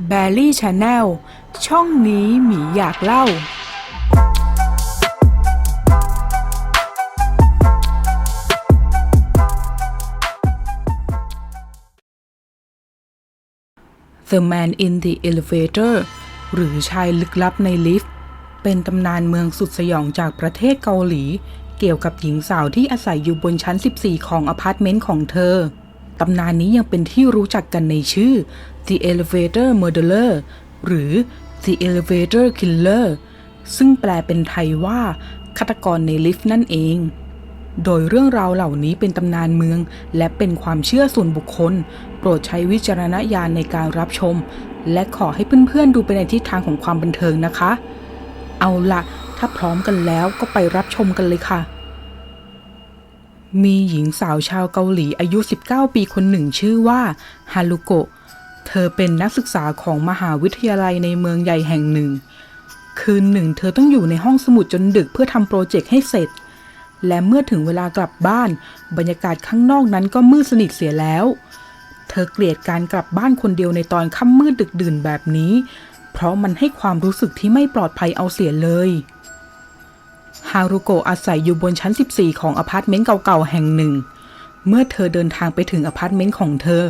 แบลลี่ชาแนลช่องนี้หมีอยากเล่า The Man in the Elevator หรือชายลึกลับในลิฟต์เป็นตำนานเมืองสุดสยองจากประเทศเกาหลีเกี่ยวกับหญิงสาวที่อาศัยอยู่บนชั้น 14 ของอพาร์ตเมนต์ของเธอตำนานนี้ยังเป็นที่รู้จักกันในชื่อ The Elevator Murderer หรือ The Elevator Killer ซึ่งแปลเป็นไทยว่าฆาตกรในลิฟต์นั่นเองโดยเรื่องราวเหล่านี้เป็นตำนานเมืองและเป็นความเชื่อส่วนบุคคลโปรดใช้วิจารณญาณในการรับชมและขอให้เพื่อนๆดูไปในทิศทางของความบันเทิงนะคะเอาล่ะถ้าพร้อมกันแล้วก็ไปรับชมกันเลยค่ะมีหญิงสาวชาวเกาหลีอายุ19ปีคนหนึ่งชื่อว่าฮารุโกะเธอเป็นนักศึกษาของมหาวิทยาลัยในเมืองใหญ่แห่งหนึ่งคืนหนึ่งเธอต้องอยู่ในห้องสมุดจนดึกเพื่อทำโปรเจกต์ให้เสร็จและเมื่อถึงเวลากลับบ้านบรรยากาศข้างนอกนั้นก็มืดสนิทเสียแล้วเธอเกลียดการกลับบ้านคนเดียวในตอนค่ำมืดดึกดื่นแบบนี้เพราะมันให้ความรู้สึกที่ไม่ปลอดภัยเอาเสียเลยฮารุโกะอาศัยอยู่บนชั้น 14 ของอพาร์ตเมนต์เก่าๆแห่งหนึ่งเมื่อเธอเดินทางไปถึงอพาร์ตเมนต์ของเธอ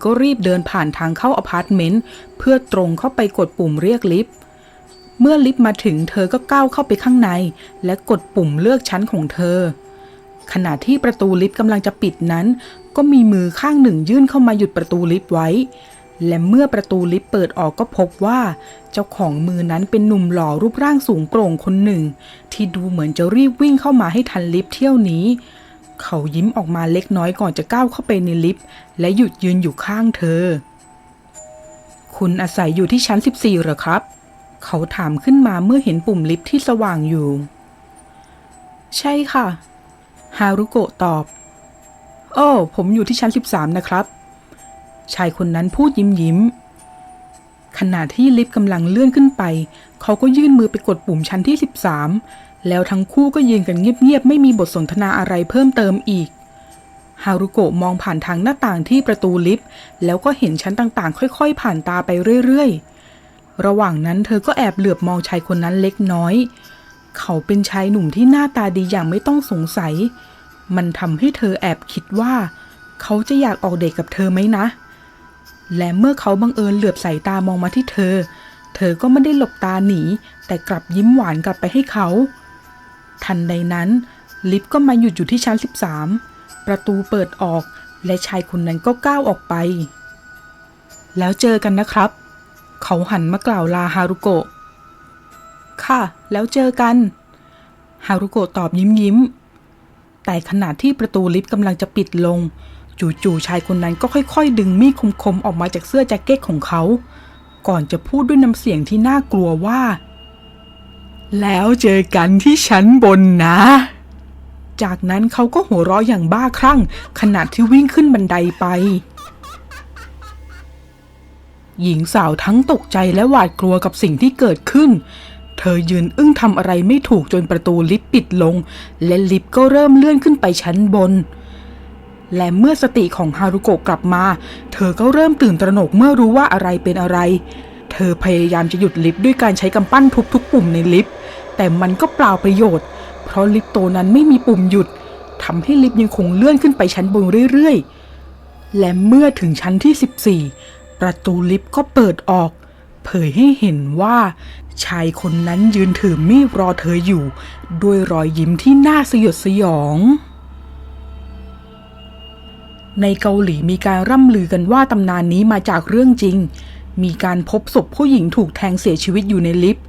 ก็รีบเดินผ่านทางเข้าอพาร์ตเมนต์เพื่อตรงเข้าไปกดปุ่มเรียกลิฟต์เมื่อลิฟต์มาถึงเธอก็ก้าวเข้าไปข้างในและกดปุ่มเลือกชั้นของเธอขณะที่ประตูลิฟต์กำลังจะปิดนั้นก็มีมือข้างหนึ่งยื่นเข้ามาหยุดประตูลิฟต์ไว้และเมื่อประตูลิฟต์เปิดออกก็พบว่าเจ้าของมือนั้นเป็นหนุ่มหล่อรูปร่างสูงโปร่งคนหนึ่งที่ดูเหมือนจะรีบวิ่งเข้ามาให้ทันลิฟต์เที่ยวนี้เขายิ้มออกมาเล็กน้อยก่อนจะก้าวเข้าไปในลิฟต์และหยุดยืนอยู่ข้างเธอคุณอาศัยอยู่ที่ชั้น 14เหรอครับเขาถามขึ้นมาเมื่อเห็นปุ่มลิฟต์ที่สว่างอยู่ใช่ค่ะฮารุโกะตอบผมอยู่ที่ชั้น 13นะครับชายคนนั้นพูดยิ้มขณะที่ลิฟต์กำลังเลื่อนขึ้นไปเขาก็ยื่นมือไปกดปุ่มชั้นที่ 13แล้วทั้งคู่ก็ยืนกันเงียบๆไม่มีบทสนทนาอะไรเพิ่มเติมอีกฮารุโกะมองผ่านทางหน้าต่างที่ประตูลิฟต์แล้วก็เห็นชั้นต่างๆค่อยๆผ่านตาไปเรื่อยๆระหว่างนั้นเธอก็แอบเหลือบมองชายคนนั้นเล็กน้อยเขาเป็นชายหนุ่มที่หน้าตาดีอย่างไม่ต้องสงสัยมันทำให้เธอแอบคิดว่าเขาจะอยากออกเดทกับเธอไหมนะและเมื่อเขาบังเอิญเหลือบสายตามองมาที่เธอก็ไม่ได้หลบตาหนีแต่กลับยิ้มหวานกลับไปให้เขาทันใดนั้นลิฟต์ก็มาหยุดอยู่ที่ชั้น 13ประตูเปิดออกและชายคนนั้นก็ก้าวออกไปแล้วเจอกันนะครับเขาหันมากล่าวลาฮารุโกะค่ะแล้วเจอกันฮารุโกะตอบยิ้มแต่ขณะที่ประตูลิฟต์กำลังจะปิดลงจู่ๆชายคนนั้นก็ค่อยๆดึงมีดคมๆออกมาจากเสื้อแจ็คเก็ตของเขาก่อนจะพูดด้วยน้ำเสียงที่น่ากลัวว่าแล้วเจอกันที่ชั้นบนนะจากนั้นเขาก็หัวเราะอย่างบ้าคลั่งขณะที่วิ่งขึ้นบันไดไปหญิงสาวทั้งตกใจและหวาดกลัวกับสิ่งที่เกิดขึ้นเธอยืนอึ้งทำอะไรไม่ถูกจนประตูลิฟต์ปิดลงและลิฟต์ก็เริ่มเลื่อนขึ้นไปชั้นบนและเมื่อสติของฮารุโกะกลับมาเธอก็เริ่มตื่นตระหนกเมื่อรู้ว่าอะไรเป็นอะไรเธอพยายามจะหยุดลิฟต์ด้วยการใช้กำปั้นทุบทุกปุ่มในลิฟต์แต่มันก็เปล่าประโยชน์เพราะลิฟต์ตัวนั้นไม่มีปุ่มหยุดทำให้ลิฟต์ยังคงเลื่อนขึ้นไปชั้นบนเรื่อยๆและเมื่อถึงชั้นที่ 14ประตูลิฟต์ก็เปิดออกเผยให้เห็นว่าชายคนนั้นยืนถือมีดรอเธออยู่ด้วยรอยยิ้มที่น่าสยดสยองในเกาหลีมีการร่ำลือกันว่าตำนานนี้มาจากเรื่องจริงมีการพบศพผู้หญิงถูกแทงเสียชีวิตอยู่ในลิฟต์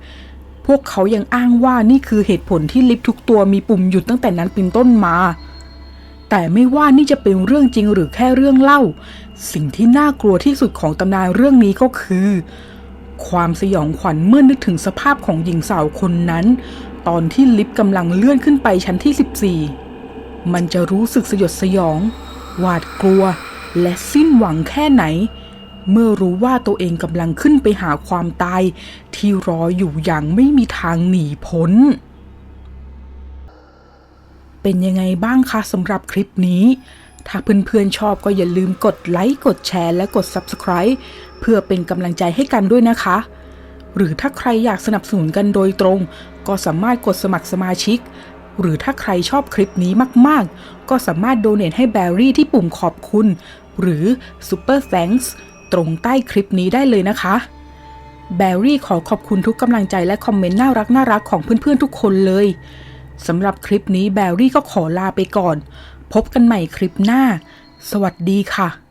พวกเขายังอ้างว่านี่คือเหตุผลที่ลิฟต์ทุกตัวมีปุ่มหยุดตั้งแต่นั้นเป็นต้นมาแต่ไม่ว่านี่จะเป็นเรื่องจริงหรือแค่เรื่องเล่าสิ่งที่น่ากลัวที่สุดของตำนานเรื่องนี้ก็คือความสยองขวัญเมื่อนึกถึงสภาพของหญิงสาวคนนั้นตอนที่ลิฟต์กำลังเลื่อนขึ้นไปชั้นที่ 14มันจะรู้สึกสยดสยองหวาดกลัวและสิ้นหวังแค่ไหนเมื่อรู้ว่าตัวเองกำลังขึ้นไปหาความตายที่รออยู่อย่างไม่มีทางหนีพ้นเป็นยังไงบ้างคะสำหรับคลิปนี้ถ้าเพื่อนๆชอบก็อย่าลืมกดไลค์กดแชร์และกด Subscribe เพื่อเป็นกำลังใจให้กันด้วยนะคะ หรือถ้าใครอยากสนับสนุนกันโดยตรงก็สามารถกดสมัครสมาชิกหรือถ้าใครชอบคลิปนี้มากๆก็สามารถโดเนทให้แบรี่ที่ปุ่มขอบคุณหรือ Super Thanks ตรงใต้คลิปนี้ได้เลยนะคะแบรี่ขอขอบคุณทุกกำลังใจและคอมเมนต์น่ารักของเพื่อนๆทุกคนเลยสำหรับคลิปนี้แบรี่ก็ขอลาไปก่อนพบกันใหม่คลิปหน้าสวัสดีค่ะ